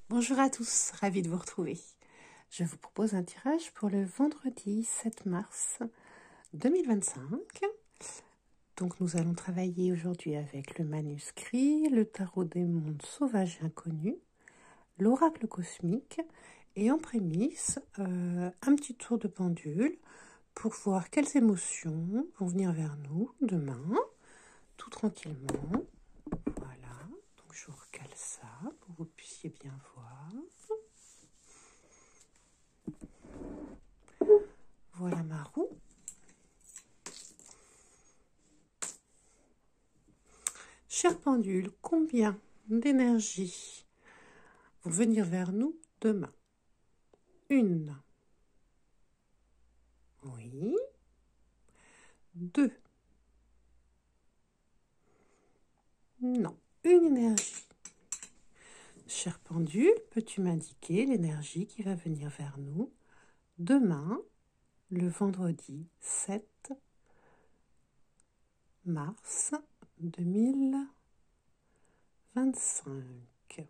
Bonjour à tous, ravie de vous retrouver. Je vous propose un tirage pour le vendredi 7 mars 2025. Donc nous allons travailler aujourd'hui avec le manuscrit, le tarot des mondes sauvages et inconnus, l'oracle cosmique et en prémisse un petit tour de pendule pour voir quelles émotions vont venir vers nous demain, tout tranquillement. Voilà, donc je vous recale ça pour que vous puissiez bien voir. Voilà ma roue. Cher pendule, combien d'énergie vont venir vers nous demain? Une. Oui. Deux. Non. Une énergie. Cher pendule, peux-tu m'indiquer l'énergie qui va venir vers nous demain, le vendredi 7 mars 2025?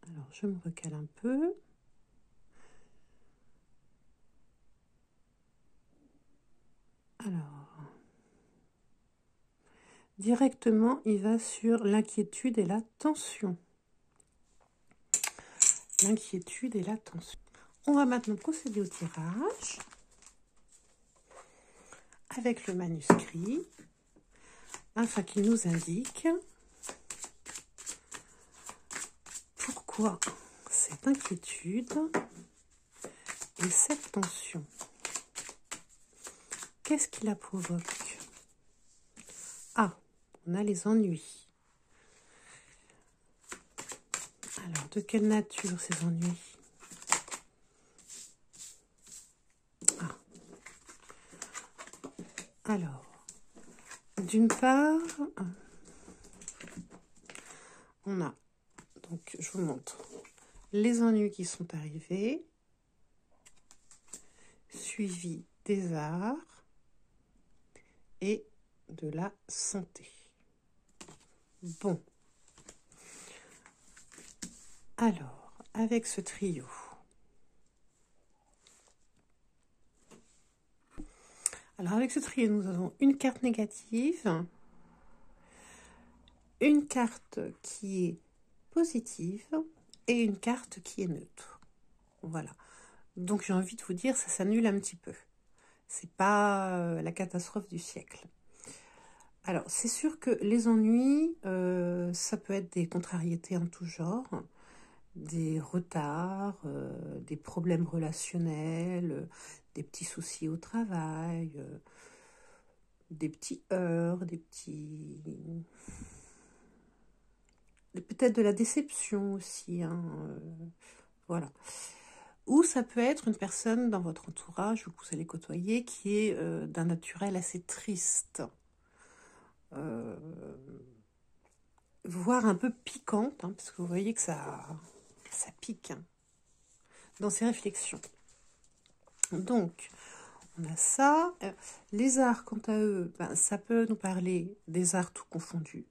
Alors, je me recale un peu. Alors, directement, il va sur l'inquiétude et la tension. L'inquiétude et la tension. On va maintenant procéder au tirage avec le manuscrit afin qu'il nous indique pourquoi cette inquiétude et cette tension. Qu'est-ce qui la provoque? Ah, on a les ennuis. Alors, de quelle nature ces ennuis? Ah. Alors, d'une part, on a, donc je vous montre, les ennuis qui sont arrivés, suivis des arts et de la santé. Bon. Alors, avec ce trio, nous avons une carte négative, une carte qui est positive et une carte qui est neutre. Voilà. Donc j'ai envie de vous dire, ça s'annule un petit peu. C'est pas la catastrophe du siècle. Alors, c'est sûr que les ennuis, ça peut être des contrariétés en tout genre, des retards, des problèmes relationnels, des petits soucis au travail, des petits heurts, peut-être de la déception aussi, hein, voilà. Ou ça peut être une personne dans votre entourage ou que vous allez côtoyer qui est d'un naturel assez triste, voire un peu piquante, hein, parce que vous voyez que ça pique, hein, dans ses réflexions. Donc, on a ça. Les arts, quant à eux, ben, ça peut nous parler des arts tout confondus.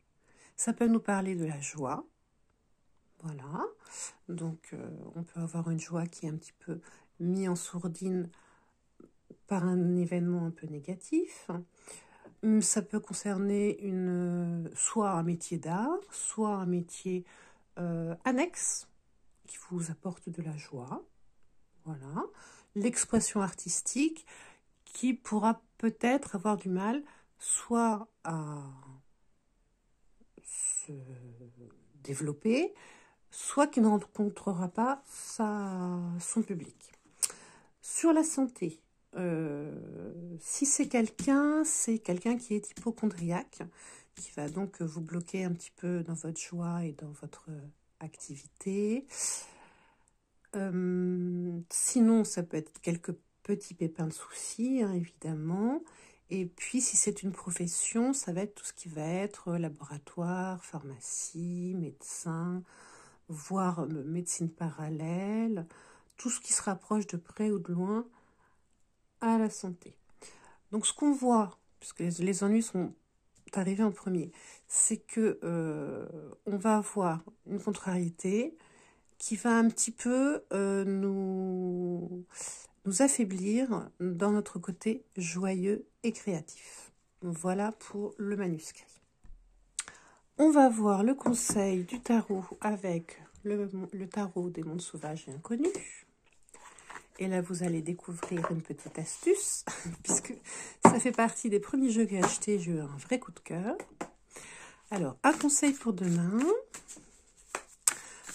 Ça peut nous parler de la joie. Voilà. Donc, on peut avoir une joie qui est un petit peu mise en sourdine par un événement un peu négatif. Ça peut concerner soit un métier d'art, soit un métier annexe qui vous apporte de la joie. Voilà. L'expression artistique qui pourra peut-être avoir du mal soit à se développer, soit qui ne rencontrera pas son public. Sur la santé, si c'est quelqu'un qui est hypocondriaque, qui va donc vous bloquer un petit peu dans votre joie et dans votre activité. Sinon, ça peut être quelques petits pépins de soucis, hein, évidemment. Et puis, si c'est une profession, ça va être tout ce qui va être laboratoire, pharmacie, médecin, voire médecine parallèle, tout ce qui se rapproche de près ou de loin à la santé. Donc, ce qu'on voit, puisque les ennuis sont arrivés en premier, c'est que on va avoir une contrariété qui va un petit peu nous affaiblir dans notre côté joyeux et créatif. Voilà pour le manuscrit. On va voir le conseil du tarot avec le tarot des mondes sauvages et inconnus. Et là, vous allez découvrir une petite astuce, puisque ça fait partie des premiers jeux que j'ai achetés. J'ai eu un vrai coup de cœur. Alors, un conseil pour demain.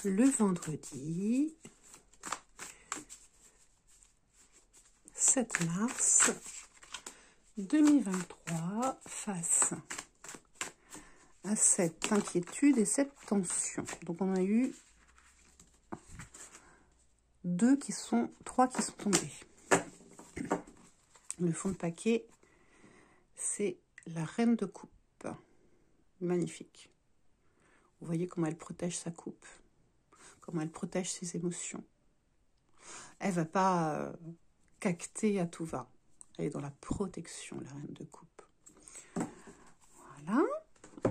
Le vendredi 7 mars 2023, face à cette inquiétude et cette tension. Donc, on a eu trois qui sont tombés. Le fond de paquet, c'est la reine de coupe. Magnifique. Vous voyez comment elle protège sa coupe, comment elle protège ses émotions. Elle va pas cacter à tout va. Elle est dans la protection, la reine de coupe. Voilà.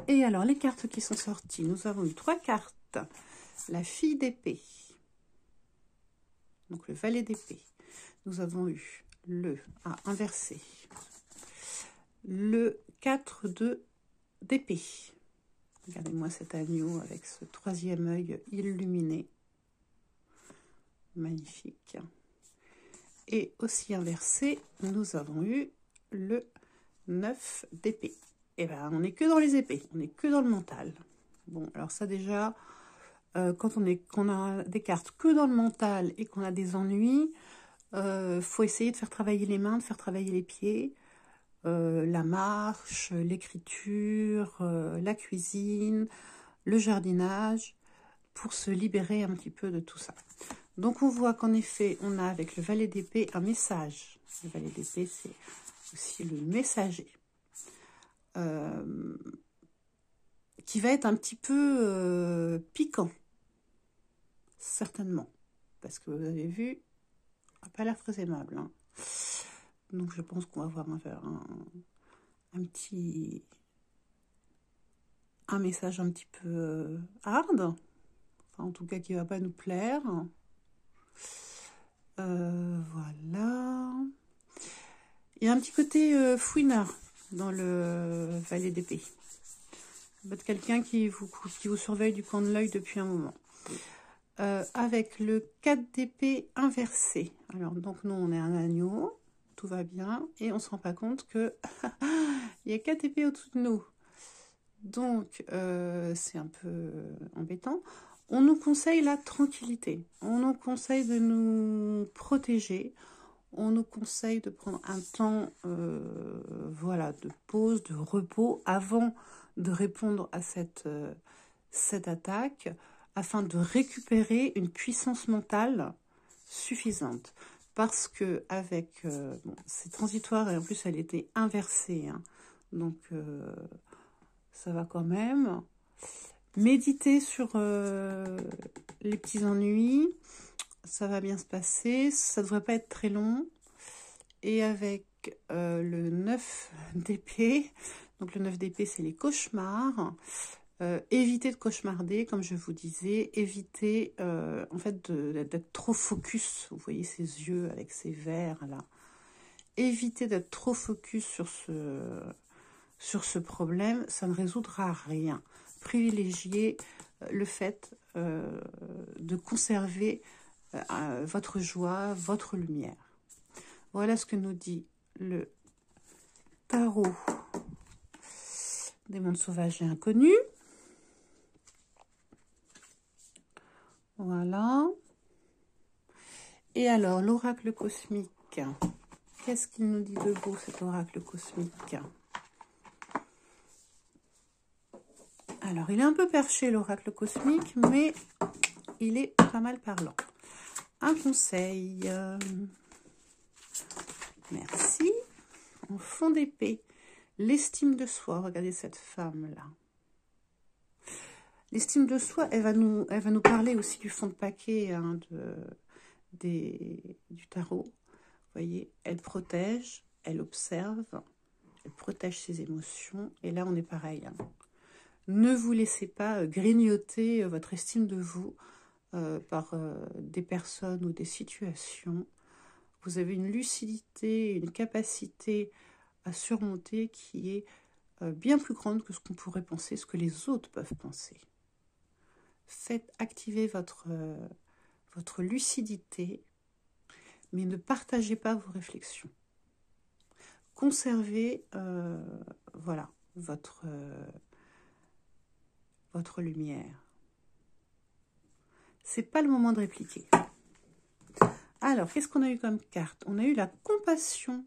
Et alors, les cartes qui sont sorties, nous avons eu 3 cartes. La fille d'épée. Donc, le valet d'épée. Nous avons eu le inversé. Le 4 d'épée. Regardez-moi cet agneau avec ce 3e œil illuminé. Magnifique. Et aussi inversé, nous avons eu le 9 d'épée. Et bien, on n'est que dans les épées, on n'est que dans le mental. Bon, alors ça déjà, quand qu'on a des cartes que dans le mental et qu'on a des ennuis, faut essayer de faire travailler les mains, de faire travailler les pieds, la marche, l'écriture, la cuisine, le jardinage, pour se libérer un petit peu de tout ça. Donc on voit qu'en effet, on a avec le valet d'épée un message. Le valet d'épée, c'est aussi le messager. Qui va être un petit peu piquant. Certainement. Parce que vous avez vu, il n'a pas l'air très aimable. Hein. Donc je pense qu'on va avoir un message un petit peu hard. Enfin, en tout cas, qui ne va pas nous plaire. Voilà. Il y a un petit côté fouinard dans le valet d'épée. Ça va être quelqu'un qui vous surveille du coin de l'œil depuis un moment. Avec le 4 d'épée inversé. Alors, donc, nous, on est un agneau. Tout va bien. Et on ne se rend pas compte que il y a 4 épées au-dessous de nous. Donc, c'est un peu embêtant. On nous conseille la tranquillité. On nous conseille de nous protéger. On nous conseille de prendre un temps voilà, de pause, de repos avant de répondre à cette attaque, afin de récupérer une puissance mentale suffisante. Parce que avec bon, c'est transitoire et en plus elle était inversée, hein, donc ça va quand même. Méditer sur les petits ennuis, ça va bien se passer, ça ne devrait pas être très long. Et avec le 9 d'épée, donc le 9 d'épée, c'est les cauchemars. Évitez de cauchemarder, comme je vous disais. Évitez en fait d'être trop focus. Vous voyez ces yeux avec ces verres là. Évitez d'être trop focus sur ce problème. Ça ne résoudra rien. Privilégiez le fait de conserver votre joie, votre lumière. Voilà ce que nous dit le tarot des mondes sauvages et inconnus. Voilà. Et alors, l'oracle cosmique. Qu'est-ce qu'il nous dit de beau, cet oracle cosmique? Alors, il est un peu perché, l'oracle cosmique, mais il est pas mal parlant. Un conseil. Merci. En fond d'épée. L'estime de soi. Regardez cette femme-là. L'estime de soi, elle va nous parler aussi du fond de paquet hein, du tarot. Vous voyez, elle protège, elle observe, elle protège ses émotions. Et là, on est pareil. Hein. Ne vous laissez pas grignoter votre estime de vous par des personnes ou des situations. Vous avez une lucidité, une capacité à surmonter qui est bien plus grande que ce qu'on pourrait penser, ce que les autres peuvent penser. Faites activer votre lucidité, mais ne partagez pas vos réflexions. Conservez voilà, votre lumière. C'est pas le moment de répliquer. Alors, qu'est-ce qu'on a eu comme carte? On a eu la compassion.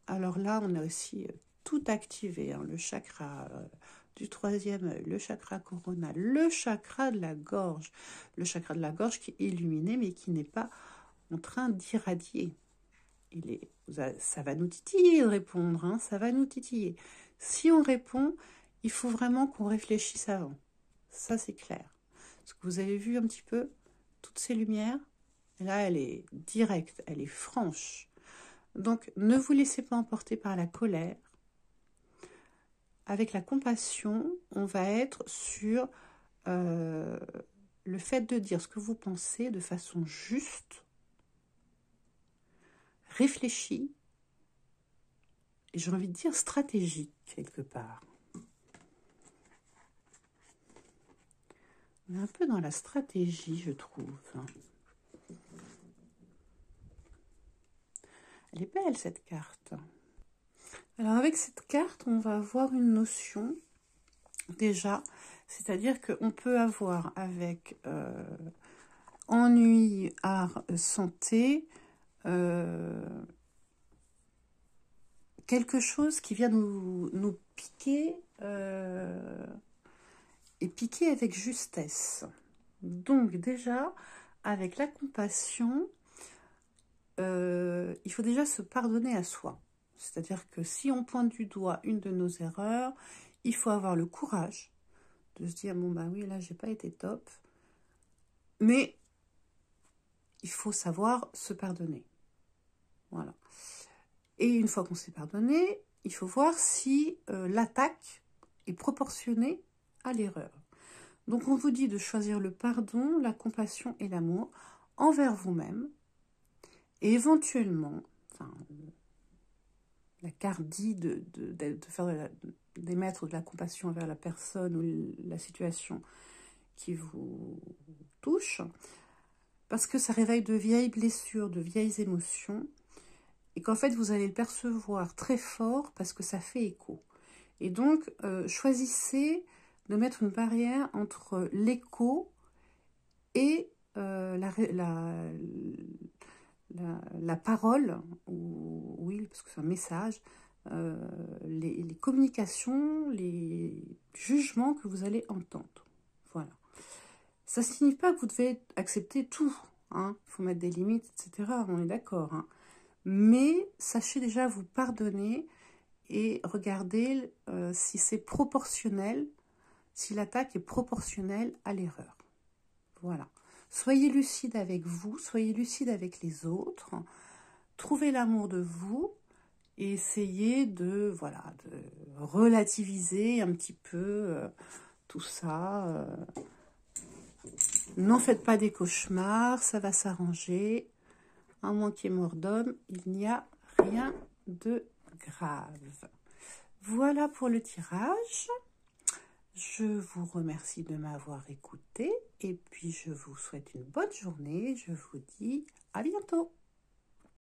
Alors là, on a aussi tout activé, hein, le chakra du troisième œil, le chakra coronal, le chakra de la gorge. Le chakra de la gorge qui est illuminé, mais qui n'est pas en train d'irradier. Ça va nous titiller de répondre, hein, ça va nous titiller. Si on répond, il faut vraiment qu'on réfléchisse avant. Ça, c'est clair. Parce que vous avez vu un petit peu toutes ces lumières. Là, elle est directe, elle est franche. Donc, ne vous laissez pas emporter par la colère. Avec la compassion, on va être sur le fait de dire ce que vous pensez de façon juste, réfléchie, et j'ai envie de dire stratégique quelque part. On est un peu dans la stratégie, je trouve. Elle est belle, cette carte. Alors, avec cette carte, on va avoir une notion, déjà, c'est-à-dire qu'on peut avoir avec ennui, art, santé, quelque chose qui vient nous piquer, et piquer avec justesse. Donc, déjà, avec la compassion, il faut déjà se pardonner à soi. C'est-à-dire que si on pointe du doigt une de nos erreurs, il faut avoir le courage de se dire, bon bah oui, là, j'ai pas été top. Mais il faut savoir se pardonner. Voilà. Et une fois qu'on s'est pardonné, il faut voir si l'attaque est proportionnée à l'erreur. Donc, on vous dit de choisir le pardon, la compassion et l'amour envers vous-même. Et éventuellement, enfin, la carte dit de faire d'émettre de la compassion envers la personne ou la situation qui vous touche, parce que ça réveille de vieilles blessures, de vieilles émotions, et qu'en fait vous allez le percevoir très fort parce que ça fait écho. Et donc, choisissez de mettre une barrière entre l'écho et la parole, ou oui, parce que c'est un message, les communications, les jugements que vous allez entendre. Voilà. Ça ne signifie pas que vous devez accepter tout. Hein. Il faut mettre des limites, etc. On est d'accord. Hein. Mais sachez déjà vous pardonner et regardez si c'est proportionnel, si l'attaque est proportionnelle à l'erreur. Voilà. Soyez lucide avec vous, soyez lucide avec les autres, trouvez l'amour de vous et essayez de relativiser un petit peu tout ça. N'en faites pas des cauchemars, ça va s'arranger. À moins qu'il y ait mort d'homme, il n'y a rien de grave. Voilà pour le tirage. Je vous remercie de m'avoir écouté et puis je vous souhaite une bonne journée. Je vous dis à bientôt.